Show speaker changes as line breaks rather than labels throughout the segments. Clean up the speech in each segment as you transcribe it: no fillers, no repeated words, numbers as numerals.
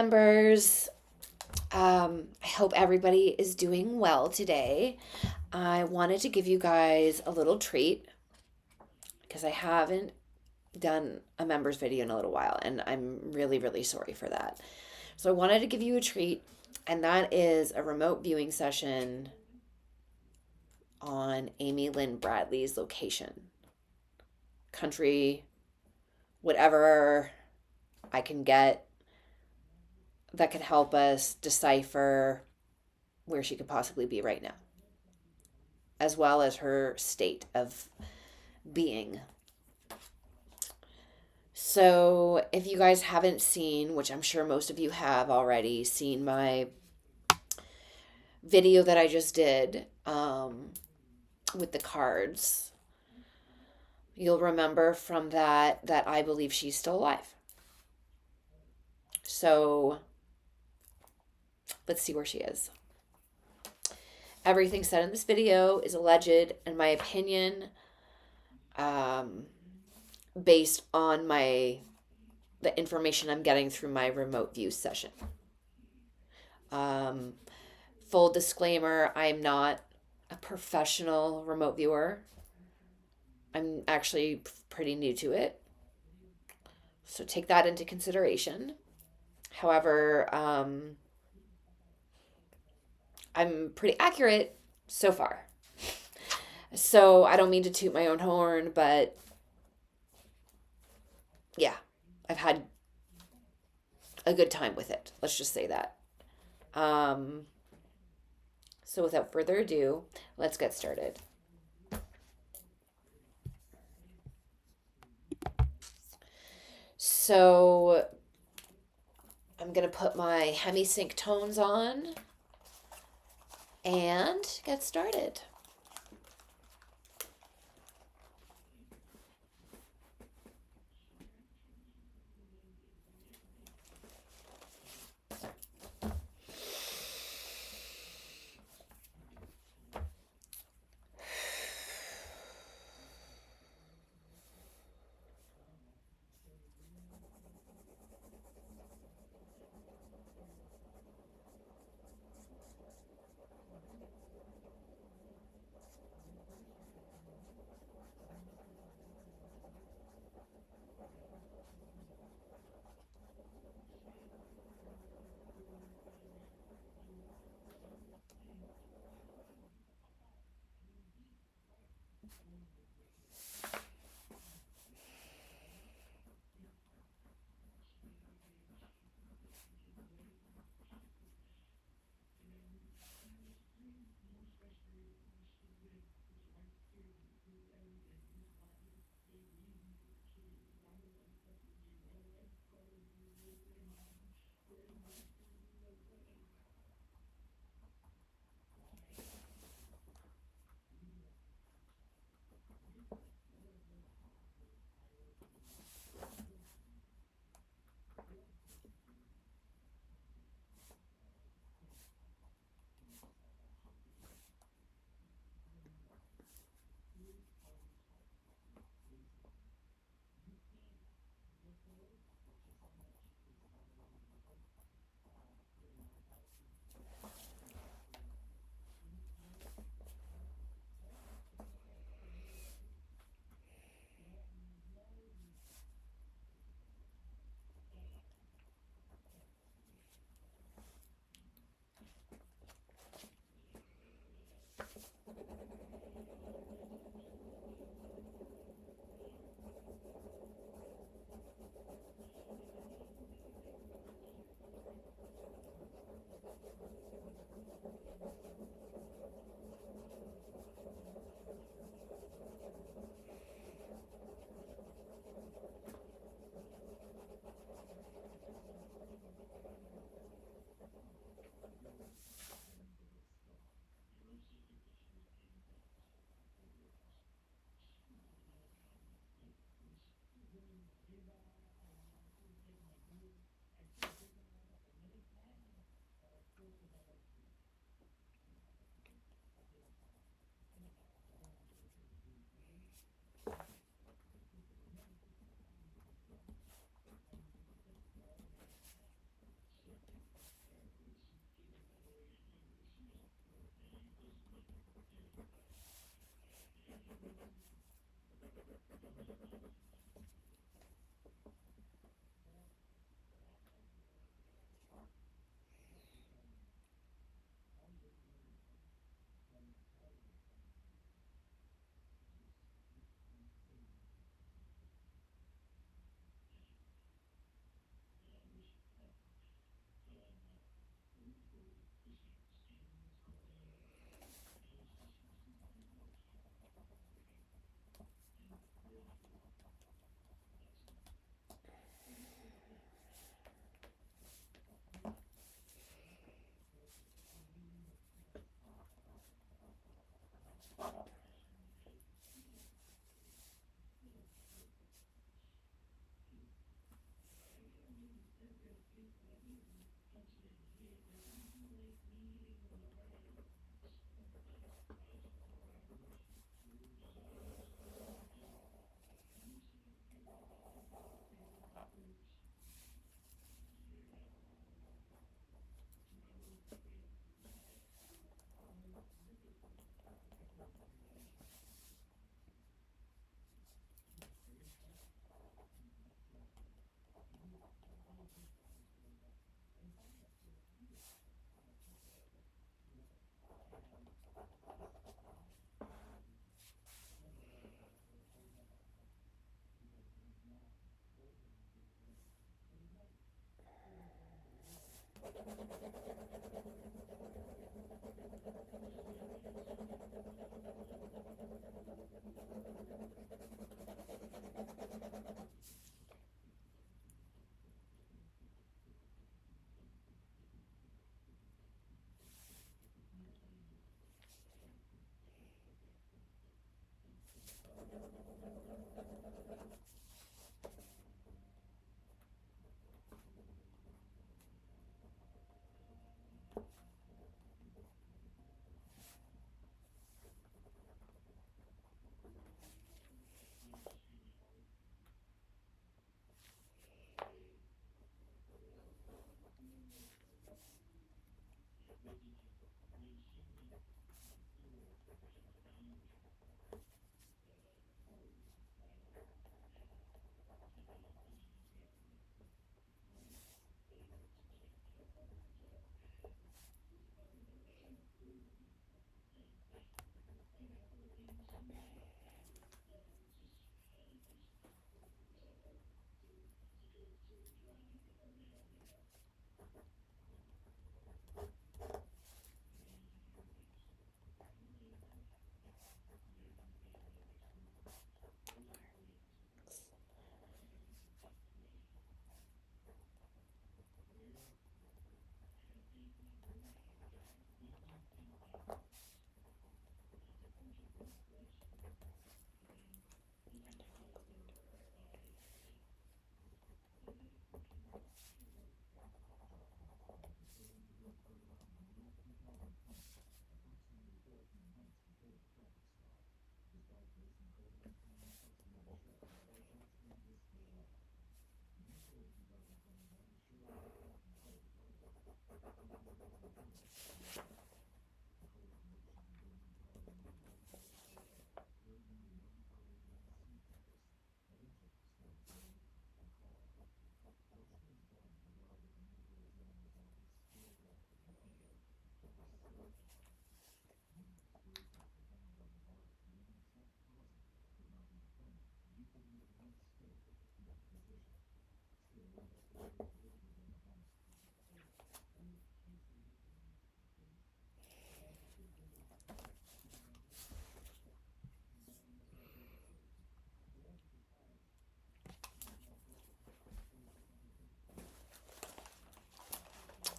members. I hope everybody is doing well today. I wanted to give you guys a little treat because I haven't done a members video in a little while, and I'm really, really sorry for that. So I wanted to give you a treat, and that is a remote viewing session on Amy Lynn Bradley's location. Country, whatever I can get that could help us decipher where she could possibly be right now, as well as her state of being. So if you guys haven't seen, which I'm sure most of you have already seen my video that I just did with the cards, you'll remember from that I believe she's still alive. So let's see where she is. Everything said in this video is alleged, in my opinion, based on the information I'm getting through my remote view session. Full disclaimer, I'm not a professional remote viewer. I'm actually pretty new to it, so take that into consideration. However, I'm pretty accurate so far. So I don't mean to toot my own horn, but yeah, I've had a good time with it. Let's just say that. So without further ado, let's get started. So I'm going to put my hemi-sync tones on and get started.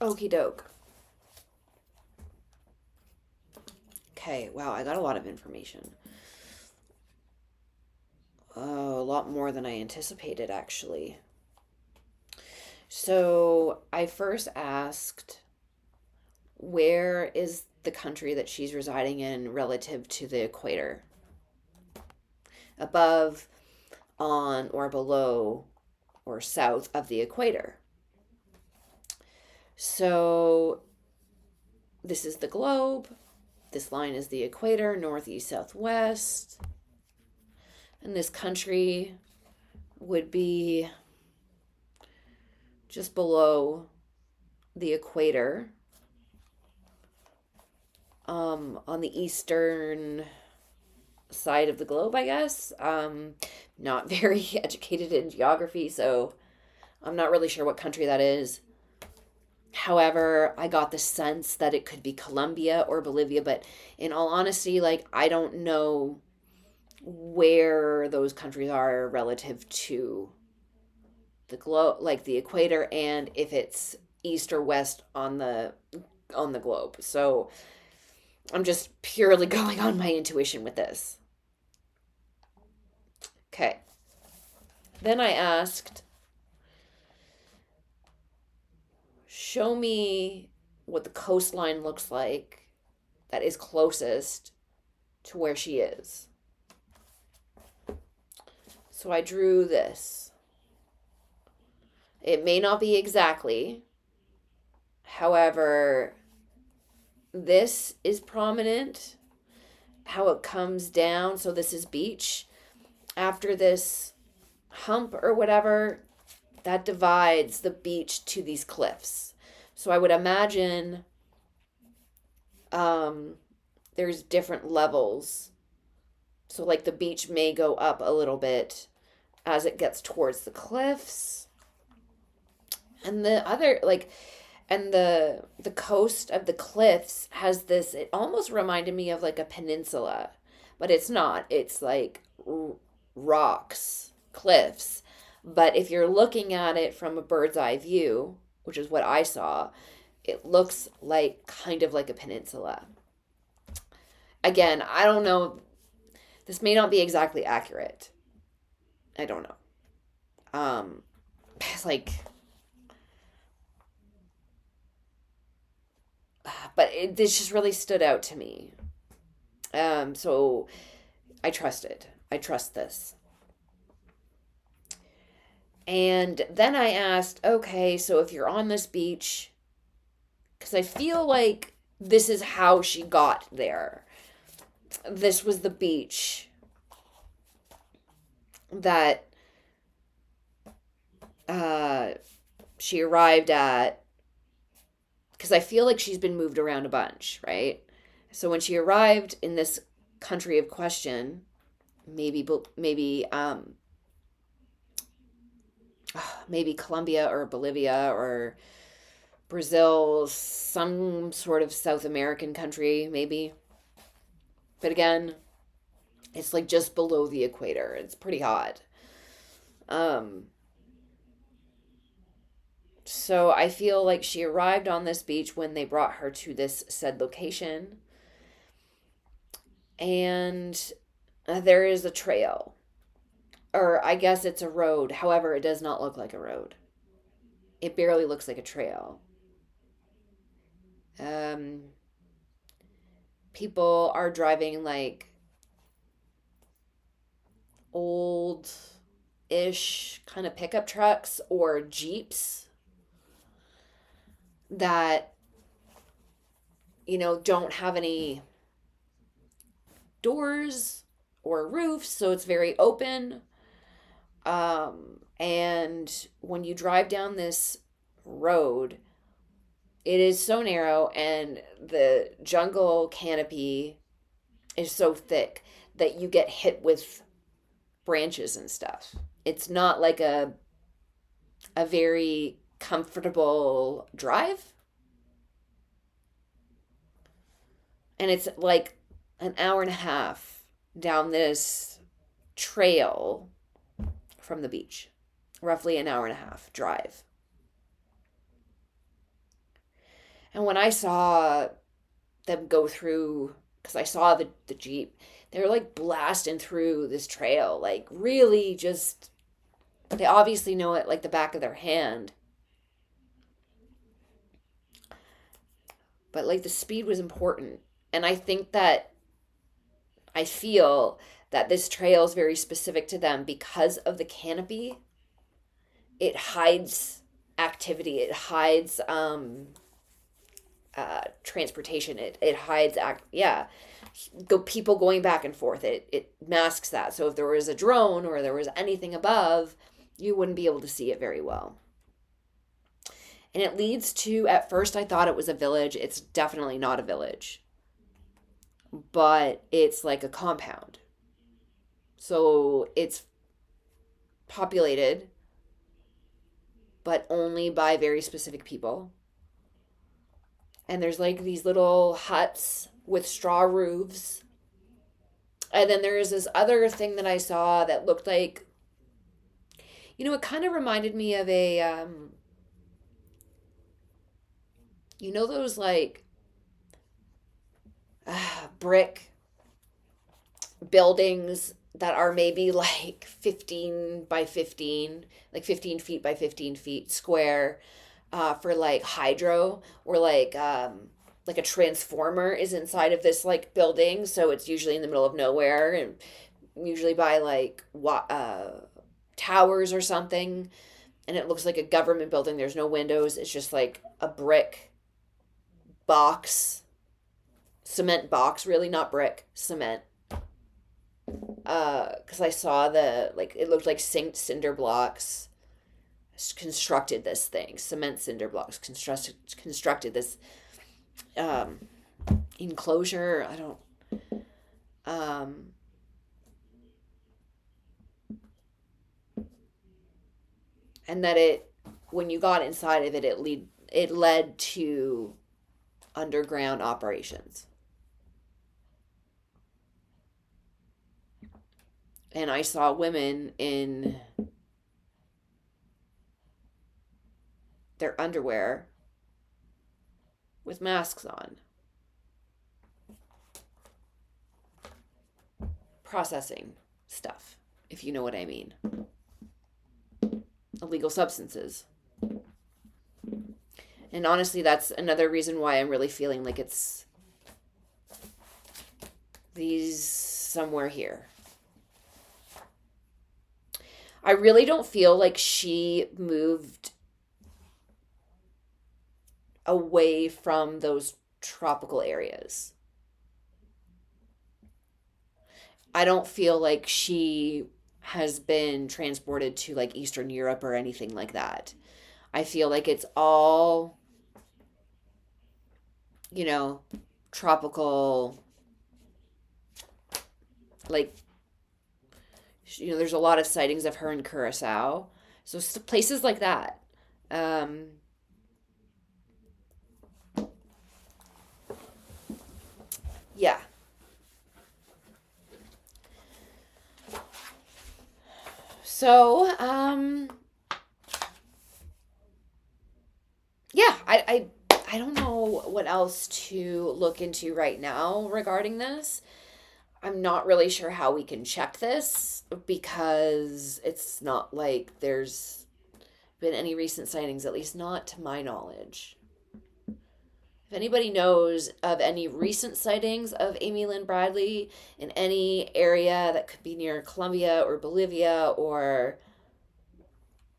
Okie doke. Okay, wow, I got a lot of information. Oh, a lot more than I anticipated, actually. So I first asked, where is the country that she's residing in relative to the equator? Above, on, or below, or south of the equator. So this is the globe. This line is the equator, northeast, southwest. And this country would be just below the equator, on the eastern side of the globe, I guess. Not very educated in geography, so I'm not really sure what country that is. However, I got the sense that it could be Colombia or Bolivia, but in all honesty, like, I don't know where those countries are relative to the globe, like the equator, and if it's east or west on the globe. So I'm just purely going on my intuition with this. Okay. Then I asked, show me what the coastline looks like that is closest to where she is. So I drew this. It may not be exactly. However, this is prominent. How it comes down. So this is beach. After this hump or whatever, that divides the beach to these cliffs. So I would imagine there's different levels. So like the beach may go up a little bit as it gets towards the cliffs. And the other, like, and the coast of the cliffs has this, it almost reminded me of like a peninsula, but it's not. It's like rocks, cliffs. But if you're looking at it from a bird's eye view, which is what I saw, it looks like kind of like a peninsula. Again, I don't know. This may not be exactly accurate. I don't know. It's like, but this just really stood out to me. So I trust it. I trust this. And then I asked, okay, so if you're on this beach, because I feel like this is how she got there. This was the beach that she arrived at, because I feel like she's been moved around a bunch, right? So when she arrived in this country of question, maybe Colombia or Bolivia or Brazil, some sort of South American country, maybe. But again, it's like just below the equator. It's pretty hot. Um, so I feel like she arrived on this beach when they brought her to this said location. And there is a trail. Or I guess it's a road. However, it does not look like a road. It barely looks like a trail. Um, People are driving like old ish kind of pickup trucks or Jeeps that, don't have any doors or roofs, so it's very open. And when you drive down this road, it is so narrow, and the jungle canopy is so thick that you get hit with branches and stuff. It's not like a very comfortable drive. And it's like an hour and a half down this trail from the beach. Roughly an hour and a half drive. And when I saw them go through, because I saw the Jeep, they were like blasting through this trail, like really just, they obviously know it like the back of their hand. But like the speed was important. And I feel that this trail is very specific to them because of the canopy. It hides activity, it hides transportation, it hides people going back and forth. It masks that. So if there was a drone or there was anything above, you wouldn't be able to see it very well. And it leads to, at first I thought it was a village. It's definitely not a village, but it's like a compound. So it's populated, but only by very specific people. And there's like these little huts with straw roofs. And then there's this other thing that I saw that looked like, it kind of reminded me of a, those like brick buildings that are maybe like 15 by 15, like 15 feet by 15 feet square, for like hydro, or like a transformer is inside of this like building. So it's usually in the middle of nowhere, and usually by like towers or something. And it looks like a government building. There's no windows. It's just like a brick box, cement box, really, not brick, cement. Because I saw it looked like cinder blocks constructed this thing, cement cinder blocks constructed this enclosure. I don't, and that when you got inside of it, it led to underground operations. And I saw women in their underwear with masks on, processing stuff, if you know what I mean. Illegal substances. And honestly, that's another reason why I'm really feeling like it's these somewhere here. I really don't feel like she moved away from those tropical areas. I don't feel like she has been transported to like Eastern Europe or anything like that. I feel like it's all, tropical, like, there's a lot of sightings of her in Curacao. So places like that. Yeah. So, yeah, I don't know what else to look into right now regarding this. I'm not really sure how we can check this, because it's not like there's been any recent sightings, at least not to my knowledge. If anybody knows of any recent sightings of Amy Lynn Bradley in any area that could be near Colombia or Bolivia, or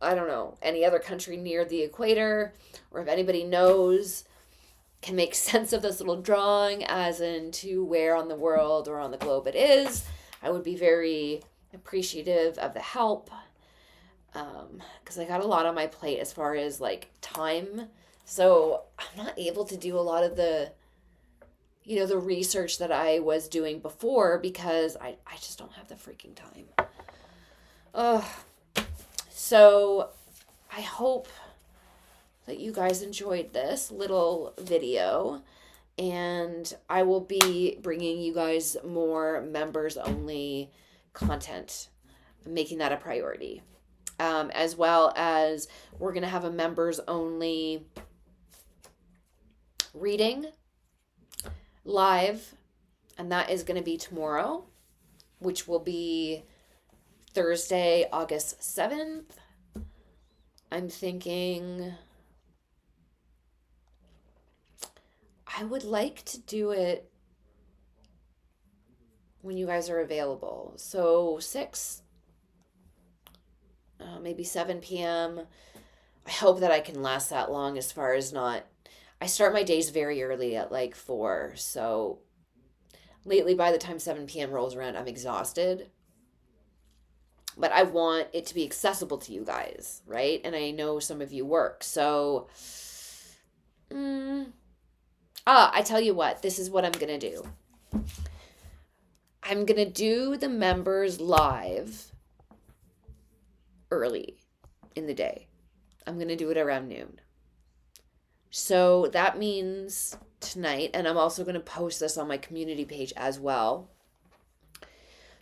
I don't know, any other country near the equator, or if anybody knows, can make sense of this little drawing as into where on the world or on the globe it is, I would be very appreciative of the help, because I got a lot on my plate as far as like time. So I'm not able to do a lot of the research that I was doing before, because I just don't have the freaking time. So I hope that you guys enjoyed this little video, and I will be bringing you guys more members only content, making that a priority, as well as we're going to have a members only reading live, and that is going to be tomorrow, which will be Thursday, August 7th. I'm thinking I would like to do it when you guys are available. So 6, maybe 7 p.m. I hope that I can last that long as far as not. I start my days very early at like 4. So lately, by the time 7 p.m. rolls around, I'm exhausted. But I want it to be accessible to you guys, right? And I know some of you work. So, I tell you what, this is what I'm going to do. I'm going to do the members live early in the day. I'm going to do it around noon. So that means tonight, and I'm also going to post this on my community page as well.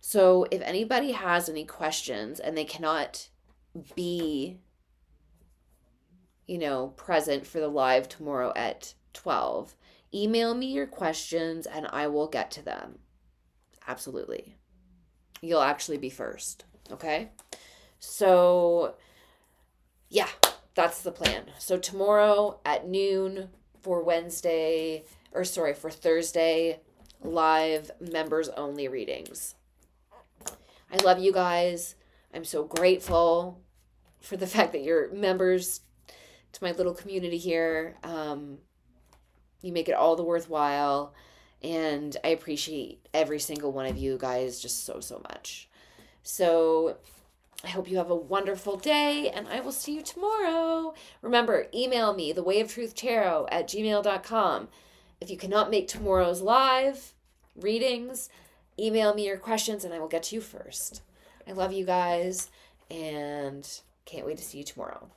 So if anybody has any questions and they cannot be, present for the live tomorrow at 12, email me your questions and I will get to them. Absolutely. You'll actually be first. Okay? So, yeah, that's the plan. So tomorrow at noon for Thursday, live members only readings. I love you guys. I'm so grateful for the fact that you're members to my little community here. You make it all the worthwhile. And I appreciate every single one of you guys just so, so much. So I hope you have a wonderful day, and I will see you tomorrow. Remember, email me, thewayofTruthtarot@gmail.com. If you cannot make tomorrow's live readings, email me your questions, and I will get to you first. I love you guys, and can't wait to see you tomorrow.